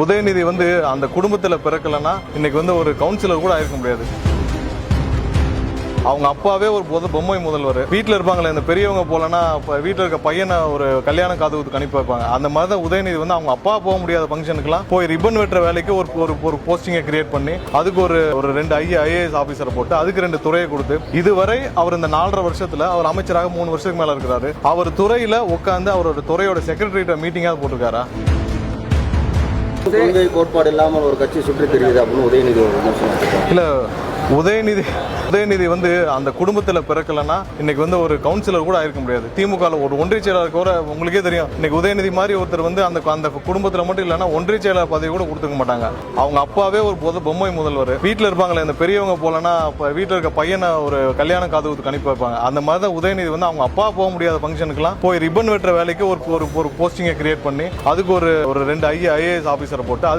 உதயநிதி அந்த குடும்பத்துல பிறக்கலன்னா இன்னைக்கு ஒரு கவுன்சிலர் கூட ஆயிருக்க முடியாது. அவங்க அப்பாவே ஒரு பொம்மை முதல்வர். வீட்டில் இருப்பாங்களே இந்த பெரியவங்க போலன்னா வீட்டில் இருக்க பையனை ஒரு கல்யாண காதுகுத்துக்கு அனுப்பி வைப்பாங்க. அந்த மாதிரி தான் உதயநிதி அவங்க அப்பா போக முடியாத ஃபங்க்ஷனுக்குலாம் போய் ரிப்பன் வெட்டுற வேலைக்கு ஒரு போஸ்டிங்கை கிரியேட் பண்ணி அதுக்கு ஒரு 2 IAS ஆபீசரை போட்டு அதுக்கு 2 துறையை கொடுத்து இதுவரை அவர் இந்த 4.5 வருஷத்துல அவர் அமைச்சராக 3 வருஷத்துக்கு மேல இருக்கிறாரு. அவர் துறையில உட்காந்து அவரோட துறையோட செக்ரட்டரிட்ட மீட்டிங்காக போட்டிருக்காரா? கொள்கை கோட்பாடு இல்லாமல் ஒரு கட்சி சுற்றி தெரியுது அப்படின்னு உதயநிதி ஒரு விமர்சனம். இல்ல உதயநிதி அந்த குடும்பத்தில் பிறக்கலன்னா இன்னைக்கு ஒரு கவுன்சிலர் கூட ஆயிருக்க முடியாது. திமுக ஒரு ஒன்றிய செயலாளர் கூட உங்களுக்கே தெரியும். இன்னைக்கு உதயநிதி மாதிரி ஒருத்தர் அந்த குடும்பத்தில் மட்டும் இல்லைன்னா ஒன்றிய செயலாளர் பதவி கூட கொடுத்துக்க மாட்டாங்க. அவங்க அப்பாவே ஒரு பொம்மை முதல்வர். வீட்டில் இருப்பாங்களே இந்த பெரியவங்க போலன்னா வீட்டில் இருக்க பையனை ஒரு கல்யாண காதுகுத்துக்கு அனுப்பி வைப்பாங்க. அந்த மாதிரி தான் உதயநிதி அவங்க அப்பா போக முடியாத ஃபங்க்ஷனுக்குலாம் போய் ரிப்பன் வெட்டுற வேலைக்கு ஒரு போஸ்டிங்கை கிரியேட் பண்ணி அதுக்கு ஒரு 2 IAS ஆபீசரை போட்டு அதுக்கு